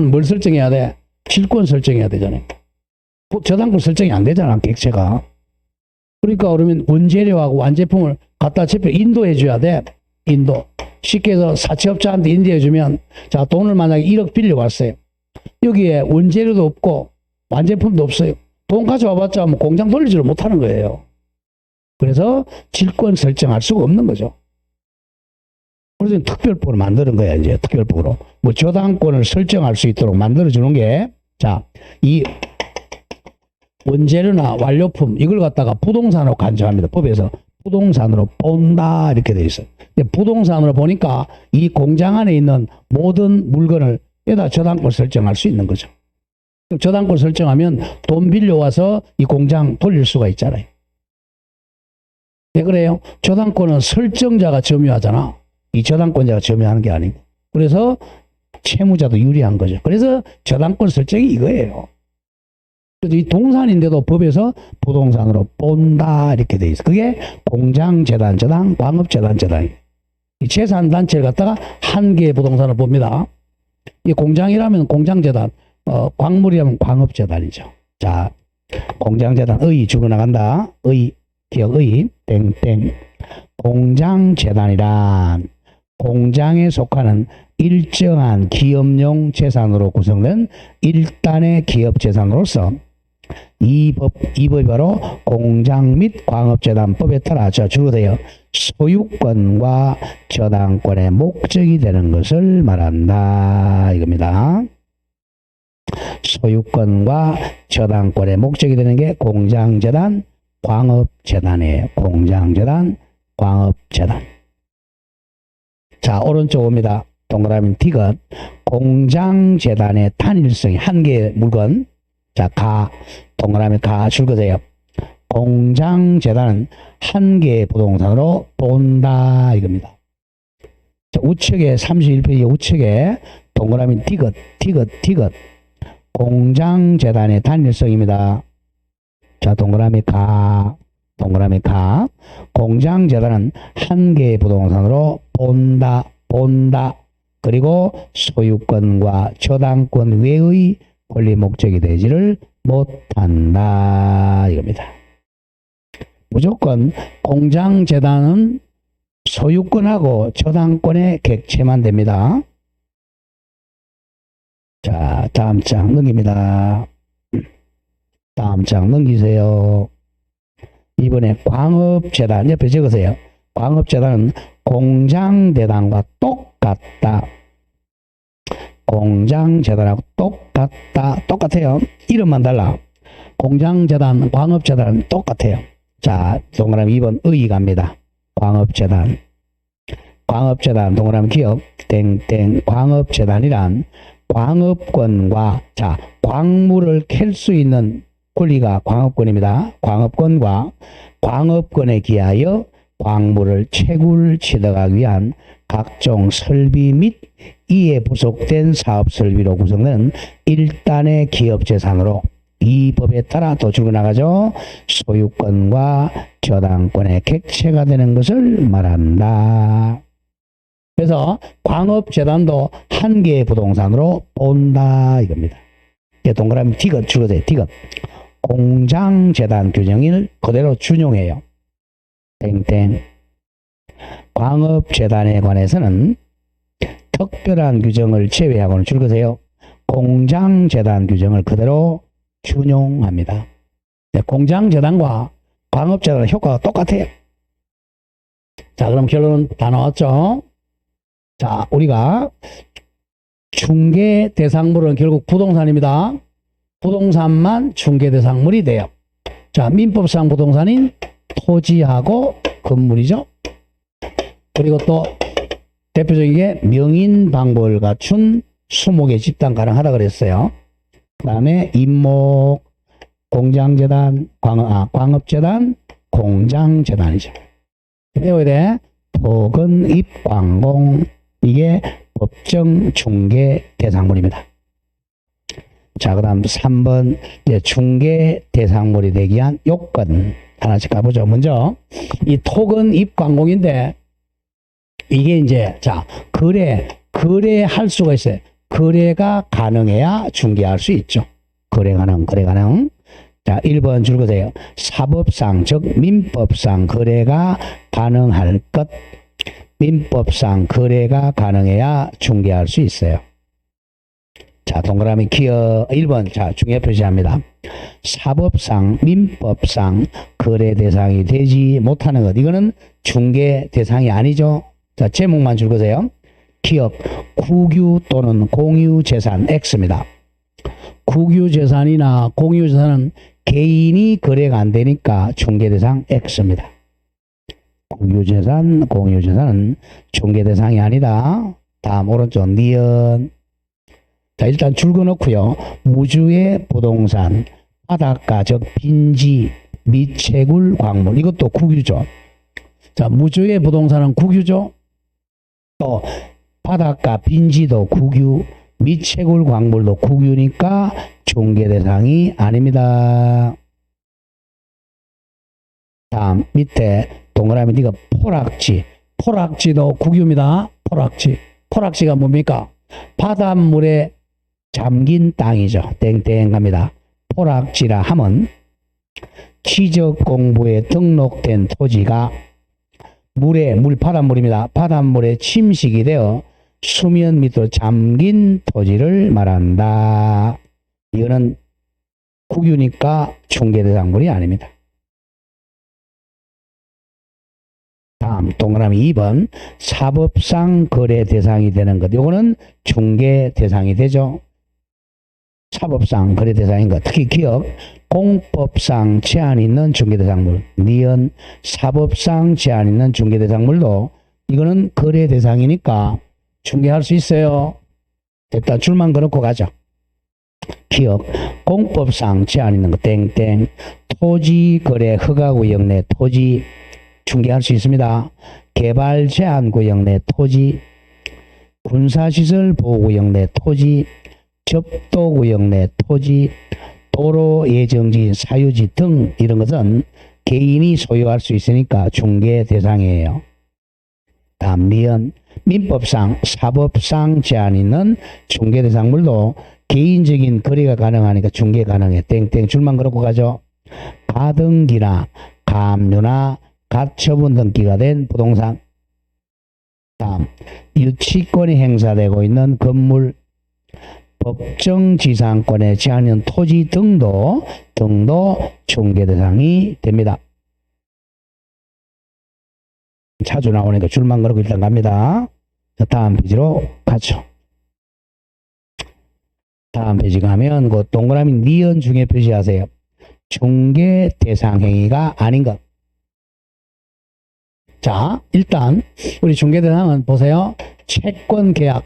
Speaker 1: 뭘 설정해야 돼? 질권 설정해야 되잖아요. 저당권 설정이 안 되잖아, 객체가. 그러니까 그러면 원재료하고 완제품을 갖다 제표 인도해 줘야 돼. 인도. 쉽게 해서 사채업자한테 인도해 주면, 자, 돈을 만약에 1억 빌려왔어요. 여기에 원재료도 없고 완제품도 없어요. 돈 가져와봤자 뭐 공장 돌리지를 못하는 거예요. 그래서 질권 설정할 수가 없는 거죠. 그래서 특별법을 만드는 거야, 이제 특별법으로. 뭐 저당권을 설정할 수 있도록 만들어주는 게, 자, 이 원재료나 완료품 이걸 갖다가 부동산으로 간주합니다. 법에서 부동산으로 본다 이렇게 돼 있어요. 근데 부동산으로 보니까 이 공장 안에 있는 모든 물건을 여기다 저당권 설정할 수 있는 거죠. 저당권 설정하면 돈 빌려와서 이 공장 돌릴 수가 있잖아요. 왜 그래요? 저당권은 설정자가 점유하잖아. 이 저당권자가 점유하는 게 아니고. 그래서 채무자도 유리한 거죠. 그래서 저당권 설정이 이거예요. 그래서 이 동산인데도 법에서 부동산으로 본다 이렇게 돼 있어. 그게 공장재단 저당, 광업재단 저당이에요. 이 재산단체를 갖다가 한 개의 부동산을 봅니다. 이 공장이라면 공장재단, 광물이라면 광업재단이죠. 자, 공장재단 의 줄어나간다. 의, 기억의, 땡땡. 공장재단이란 공장에 속하는 일정한 기업용 재산으로 구성된 일단의 기업 재산으로서 이 법이 바로 공장 및 광업재단법에 따라 줄어들어 소유권과 저당권의 목적이 되는 것을 말한다 이겁니다. 소유권과 저당권의 목적이 되는 게 공장재단, 광업재단이에요. 공장재단, 광업재단. 자, 오른쪽 옵니다. 동그라미 디귿. 공장재단의 단일성이 한 개의 물건. 자, 동그라미 줄거세요. 공장재단은 한 개의 부동산으로 본다 이겁니다. 자, 우측에 31페이지 우측에 동그라미 디귿. 공장재단의 단일성입니다. 자, 동그라미 공장재단은 한 개의 부동산으로 본다. 그리고 소유권과 저당권 외의 권리 목적이 되지를 못한다 이겁니다. 무조건 공장재단은 소유권하고 저당권의 객체만 됩니다. 자, 다음 장 넘깁니다. 다음 장 넘기세요. 이번에 광업재단 옆에 적으세요. 광업재단은 공장재단과 똑같다. 공장재단하고 똑같아요. 이름만 달라. 공장재단, 광업재단은 똑같아요. 자, 동그라미 2번 의 갑니다. 광업재단 동그라미 기억 땡땡. 광업재단이란 광업권과 자 광물을 캘 수 있는 권리가 광업권입니다. 광업권과 광업권에 기하여 광물을 채굴 취득하기 위한 각종 설비 및 이에 부속된 사업 설비로 구성되는 일단의 기업 재산으로 이 법에 따라 또 줄어나가죠. 소유권과 저당권의 객체가 되는 것을 말한다. 그래서 광업재단도 한 개의 부동산으로 본다 이겁니다. 동그라미 디귿 줄거세요. 디귿. 공장재단 규정을 그대로 준용해요. 땡땡. 광업재단에 관해서는 특별한 규정을 제외하고는 줄거세요. 공장재단 규정을 그대로 준용합니다. 공장재단과 광업재단의 효과가 똑같아요. 자, 그럼 결론은 다 나왔죠? 자, 우리가 중개 대상물은 결국 부동산입니다. 부동산만 중개 대상물이 돼요. 자, 민법상 부동산인 토지하고 건물이죠. 그리고 또 대표적인 게 명인 방법을 갖춘 수목의 집단 가능하다 그랬어요. 그 다음에 임목, 공장재단, 광업재단, 공장재단이죠. 외워야 돼. 토건, 입, 광공 이게 법정 중개 대상물입니다. 자, 그 다음 3번 중개 대상물이 되기 위한 요건 하나씩 가보죠. 먼저 이 토건, 입, 광공인데 이게 이제 자 거래할 수가 있어요. 거래가 가능해야 중개할 수 있죠. 거래 가능. 자, 1번 줄거세요. 사법상 즉 민법상 거래가 가능할 것. 민법상 거래가 가능해야 중개할 수 있어요. 자, 동그라미 기어 1번 자 중요 표시합니다. 사법상 민법상 거래 대상이 되지 못하는 것. 이거는 중개 대상이 아니죠. 자, 제목만 줄거세요. 기업 국유 또는 공유 재산 X입니다. 국유재산이나 공유재산은 개인이 거래가 안 되니까 중개대상 X입니다. 국유재산, 공유재산은 중개대상이 아니다. 다음 오른쪽 니은. 자, 일단 줄 그어놓고요. 무주의 부동산, 바닷가, 즉 빈지, 및 채굴, 광물, 이것도 국유죠. 자, 무주의 부동산은 국유죠. 또 바닷가, 빈지도 국유, 및 채굴, 광물도 국유니까 중개 대상이 아닙니다. 다음 밑에 동그라미 네가 포락지, 포락지도 국유입니다. 포락지가 뭡니까? 바닷물에 잠긴 땅이죠. 땡땡 갑니다. 포락지라 함은 지적공부에 등록된 토지가 바닷물입니다. 바닷물에 침식이 되어 수면 밑으로 잠긴 토지를 말한다. 이거는 국유니까 중개대상물이 아닙니다. 다음 동그라미 2번 사법상 거래 대상이 되는 것. 이거는 중개 대상이 되죠. 사법상 거래 대상인 것. 특히 기업 공법상 제한 있는 중개대상물. 니은 사법상 제한 있는 중개대상물도 이거는 거래 대상이니까 중개할 수 있어요. 일단 줄만 그렇고 가죠. 기업 공법상 제한 있는 것 땡땡. 토지 거래 허가구역 내 토지 중개할 수 있습니다. 개발 제한 구역 내 토지, 군사시설 보호구역 내 토지, 접도구역 내 토지, 도로 예정지, 사유지 등 이런 것은 개인이 소유할 수 있으니까 중개 대상이에요. 다음 니은 민법상, 사법상 제한 있는 중개 대상물도 개인적인 거래가 가능하니까 중개 가능해. 땡땡 줄만 그렇고 가죠. 가등기나 가압류나 가처분 등기가 된 부동산. 다음 유치권이 행사되고 있는 건물, 법정지상권에 제한 있는 토지 등도 중개 대상이 됩니다. 자주 나오니까 줄만 걸고 일단 갑니다. 다음 페이지로 가죠. 다음 페이지 가면 그 동그라미 니은 중에 표시하세요. 중개 대상 행위가 아닌 것. 자, 일단 우리 중개 대상은 보세요. 채권 계약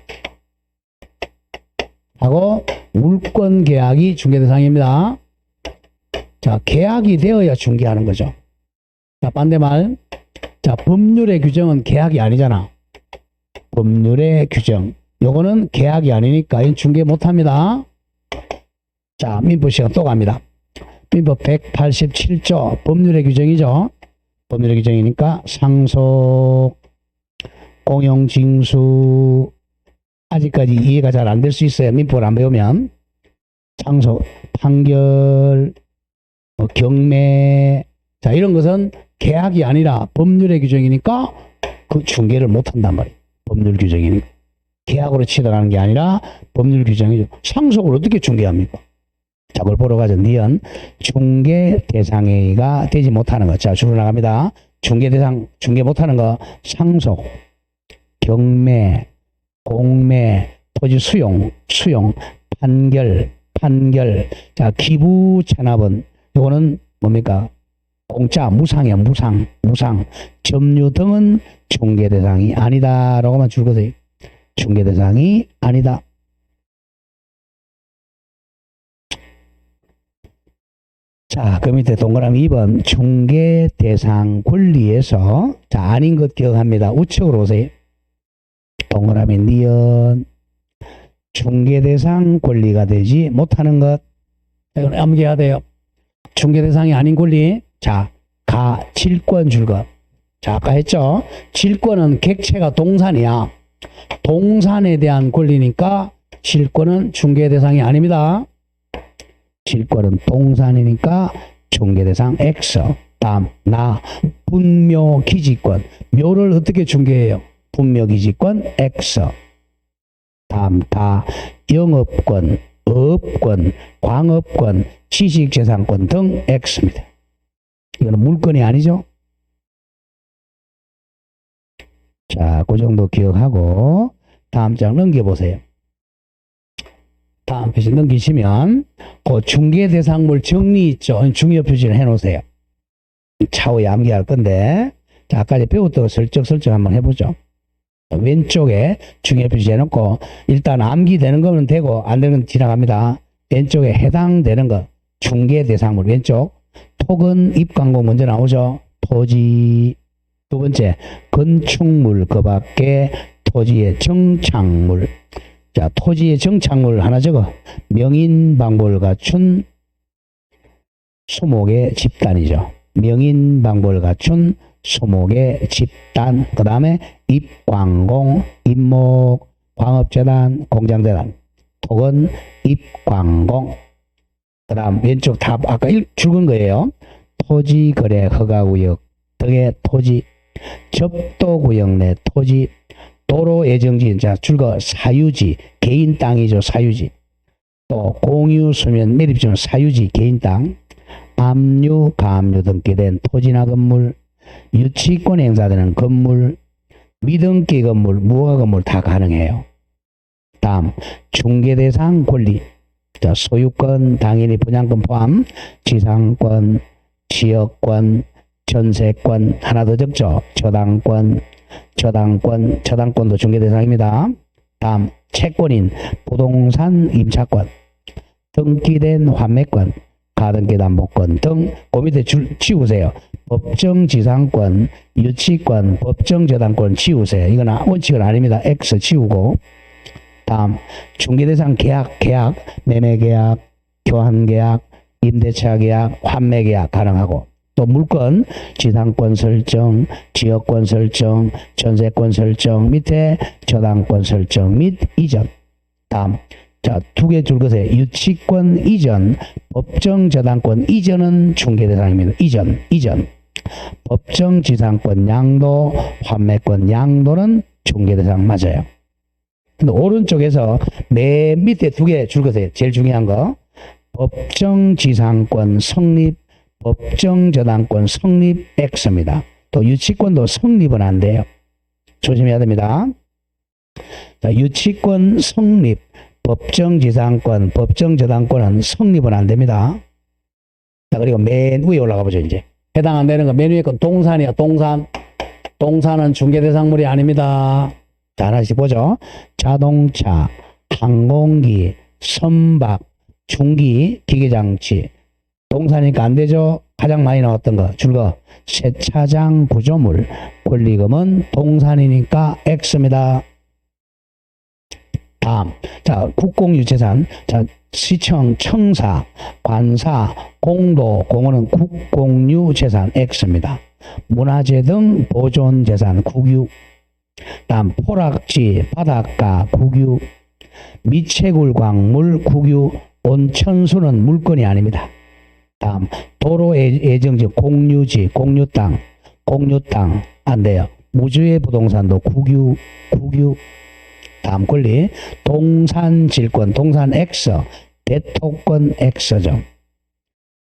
Speaker 1: 하고 물권 계약이 중개 대상입니다. 자, 계약이 되어야 중개하는 거죠. 자, 반대말. 자, 법률의 규정은 계약이 아니잖아. 법률의 규정. 요거는 계약이 아니니까 이건 중개 못 합니다. 자, 민법 시간 또 갑니다. 민법 187조 법률의 규정이죠. 법률의 규정이니까 상속, 공용징수, 아직까지 이해가 잘 안 될 수 있어요. 민법을 안 배우면. 상속, 판결, 경매, 자, 이런 것은 계약이 아니라 법률의 규정이니까 그 중개를 못 한단 말이에요. 법률 규정이니까. 계약으로 치달하는 게 아니라 법률 규정이죠. 상속을 어떻게 중개합니까? 자, 그걸 보러 가죠. 니은 중개 대상행위가 되지 못하는 것. 자, 줄로 나갑니다. 중개 대상, 중개 못하는 거, 상속, 경매, 공매, 토지 수용, 판결. 자, 기부 체납은, 이거는 뭡니까? 공짜, 무상이야, 무상. 점유 등은 중개 대상이 아니다. 라고만 줄 거세요. 중개 대상이 아니다. 자, 그 밑에 동그라미 2번 중개 대상 권리에서 자, 아닌 것 기억합니다. 우측으로 오세요. 동그라미 니은 중개 대상 권리가 되지 못하는 것. 이건 암기해야 돼요. 중개 대상이 아닌 권리. 자, 질권 줄것. 자, 아까 했죠. 질권은 객체가 동산이야. 동산에 대한 권리니까 질권은 중개 대상이 아닙니다. 질권은 동산이니까 중개대상 X. 다음 분묘기지권. 묘를 어떻게 중개해요? 분묘기지권 X. 다음 영업권, 업권, 광업권, 지식재산권 등 X입니다. 이거는 물건이 아니죠? 자, 그 정도 기억하고 다음 장 넘겨보세요. 다음 페이지 넘기시면 그 중개 대상물 정리 있죠. 중요 표시를 해 놓으세요. 차후에 암기할 건데, 자, 아까 배웠던 거 설정 한번 해보죠. 왼쪽에 중요 표시 해놓고 일단 암기되는 거면 되고 안 되는 건 지나갑니다. 왼쪽에 해당되는 거 중개 대상물 왼쪽 토건 입광고 먼저 나오죠. 토지 두 번째 건축물 그 밖에 토지의 정착물 자 토지의 정착물 하나 적어 명인방법을 갖춘 수목의 집단이죠. 명인방법을 갖춘 수목의 집단 그 다음에 입광공, 입목, 광업재단, 공장재단 토건, 입광공 그 다음 왼쪽 다 아까 죽은 거예요. 토지거래 허가구역 등의 토지 접도구역 내 토지 도로 예정지 자 줄거 사유지 개인 땅이죠. 사유지 또 공유 수면 매립지는 사유지 개인 땅 압류 가압류 등기 된 토지나 건물 유치권 행사되는 건물 미등기 건물 무허가 건물 다 가능해요. 다음 중개대상 권리 자, 소유권 당연히 분양권 포함 지상권 지역권 전세권 하나 더 적죠. 저당권도 중개대상입니다. 다음 채권인 부동산 임차권 등기된 환매권 가등기담보권 등 그 밑에 지우세요. 법정지상권 유치권 법정저당권 지우세요. 이건 원칙은 아닙니다. X 지우고 다음 중개대상 계약 매매계약 교환계약 임대차 계약 환매계약 가능하고 또 물건 지상권 설정 지역권 설정 전세권 설정 밑에 저당권 설정 및 이전 다음 자, 두 개 줄 것에 유치권 이전, 법정 저당권 이전은 중개 대상입니다. 이전. 법정 지상권 양도, 환매권 양도는 중개 대상 맞아요. 근데 오른쪽에서 맨 밑에 두 개 줄 것에 제일 중요한 거 법정 지상권 성립, 법정 저당권 성립 X입니다. 또 유치권도 성립은 안 돼요. 조심해야 됩니다. 자, 유치권 성립 법정지상권, 법정저당권은 성립은 안 됩니다. 자, 그리고 맨 위에 올라가 보죠, 이제. 해당 안 되는 거, 맨 위에 건 동산이야, 동산. 동산은 중개대상물이 아닙니다. 자, 하나씩 보죠. 자동차, 항공기, 선박, 중기, 기계장치. 동산이니까 안 되죠. 가장 많이 나왔던 거, 줄거. 세차장 구조물, 권리금은 동산이니까 X입니다. 다음, 자, 국공유재산, 자, 시청, 청사, 관사, 공도, 공원은 국공유재산 X입니다. 문화재 등 보존재산 국유, 다음, 포락지, 바닷가 국유, 미채굴 광물 국유, 온천수는 물건이 아닙니다. 다음, 도로 예정지, 공유지, 공유땅 안 돼요. 무주의 부동산도 국유, 다음 권리 동산질권 동산 X 대토권 X죠.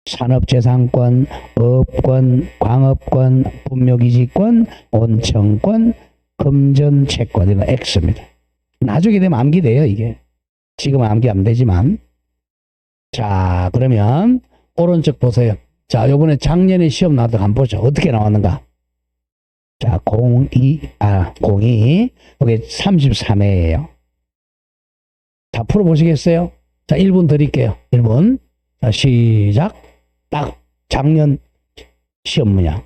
Speaker 1: 산업재산권 업권 광업권 분묘기지권 온천권 금전채권 이거 X입니다. 나중에 되면 암기돼요. 이게 지금은 암기 안 되지만 자 그러면 오른쪽 보세요. 자 요번에 작년에 시험 나왔던 거 한번 보죠. 어떻게 나왔는가. 자, 02, 여기 33회예요. 자, 풀어보시겠어요? 자, 1분 드릴게요. 1분. 자, 시작. 딱 작년 시험 문양.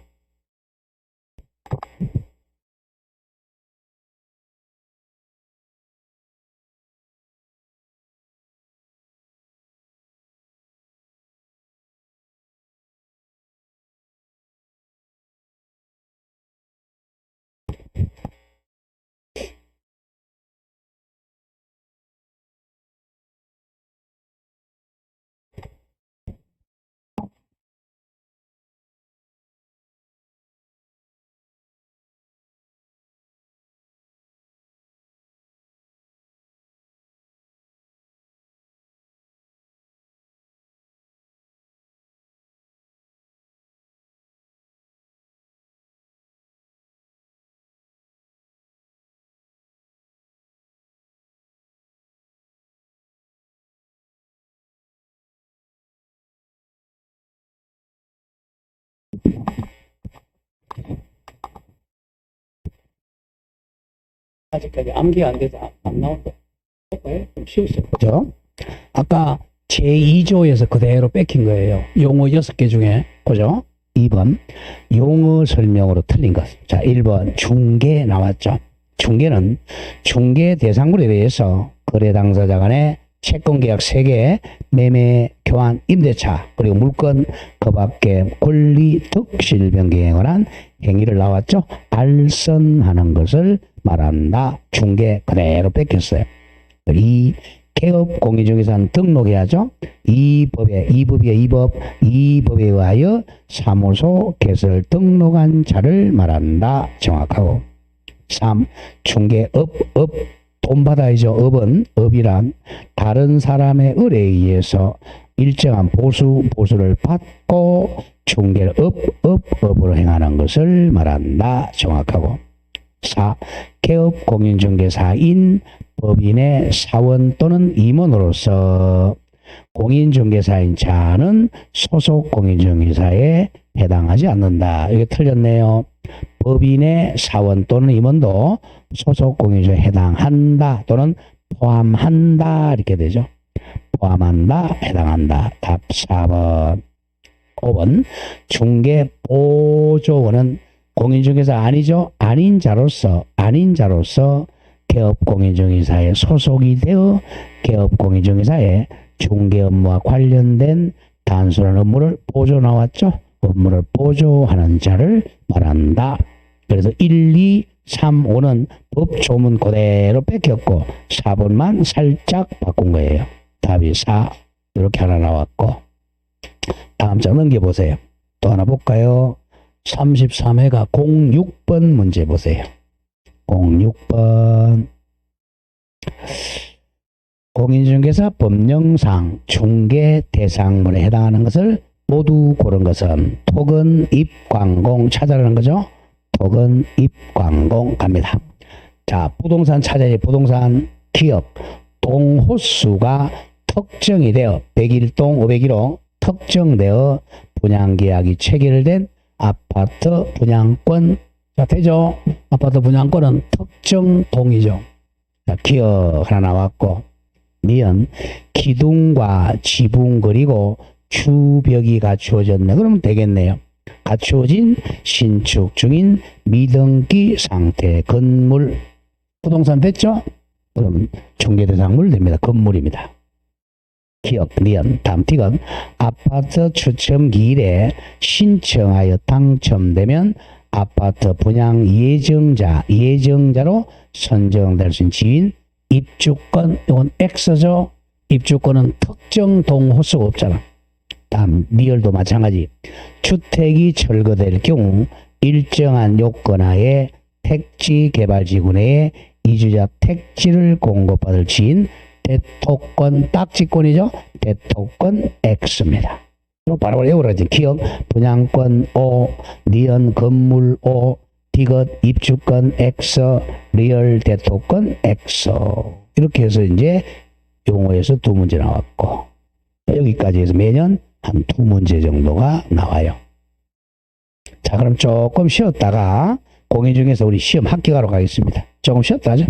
Speaker 1: 아직까지 암기가 안 돼서 안 나온다. 볼까요? 좀 쉬웠어요. 그죠? 아까 제2조에서 그대로 뺏긴 거예요. 용어 6개 중에. 그죠? 2번. 용어 설명으로 틀린 것. 자, 1번. 중개 나왔죠. 중개는 중개 대상물에 대해서 거래 당사자 간의 채권 계약 3개, 매매, 교환, 임대차, 그리고 물건 그 밖에 권리 득실 변경에 관한 행위를 나왔죠. 알선하는 것을 말한다. 중개 그대로 뺏겼어요. 이 개업 공인중개사는 등록해야죠. 이 법에 의하여 사무소 개설 등록한 자를 말한다. 정확하고. 3. 중개업 돈 받아야죠. 업이란 다른 사람의 의뢰에 의해서 일정한 보수를 받고 중개를 업으로 행하는 것을 말한다. 정확하고. 4. 개업 공인중개사인 법인의 사원 또는 임원으로서 공인중개사인 자는 소속 공인중개사에 해당하지 않는다. 이게 틀렸네요. 법인의 사원 또는 임원도 소속 공인중개사에 해당한다 또는 포함한다 이렇게 되죠. 포함한다, 해당한다. 답 4번. 5번. 중개보조원은 공인중개사 아니죠. 아닌 자로서 개업공인중개사에 소속이 되어 개업공인중개사에 중개 업무와 관련된 단순한 업무를 보조 나왔죠. 업무를 보조하는 자를 말한다. 그래서 1, 2, 3, 5는 법조문 그대로 뺏겼고 4번만 살짝 바꾼 거예요. 답이 4. 이렇게 하나 나왔고 다음 장 넘겨보세요. 또 하나 볼까요? 33회가 06번 문제 보세요. 06번. 공인중개사 법령상 중개 대상물에 해당하는 것을 모두 고른 것은 토건, 입광공 찾아라는 거죠. 토건, 입광공 갑니다. 자, 부동산 찾아야지. 부동산 기업 동호수가 특정이 되어 101동 501호 특정되어 분양계약이 체결된 아파트 분양권. 자, 되죠? 아파트 분양권은 특정 동이죠. 자, 기억 하나 나왔고, 니은 기둥과 지붕 그리고 주벽이 갖추어졌네. 그러면 되겠네요. 갖추어진 신축 중인 미등기 상태 건물. 부동산 됐죠? 그럼 중개대상물 됩니다. 건물입니다. 기억, 니은, 다음 틱은 아파트 추첨 기일에 신청하여 당첨되면 아파트 분양 예정자로 선정될 수 있는 지인 입주권. 이건 X죠. 입주권은 특정 동호수가 없잖아. 다음 리얼도 마찬가지. 주택이 철거될 경우 일정한 요건하에 택지 개발지구 내에 이주자 택지를 공급받을 지인 대토권 딱지권이죠. 대토권 X입니다. 바로 외우라지. 기억 분양권 O, 니은 건물 O, 디귿 입주권 X, 리얼 대토권 X. 이렇게 해서 이제 용어에서 2문제 나왔고 여기까지 해서 매년 한 2문제 정도가 나와요. 자, 그럼 조금 쉬었다가 공인 중에서 우리 시험 합격하러 가겠습니다. 조금 쉬었다 하죠.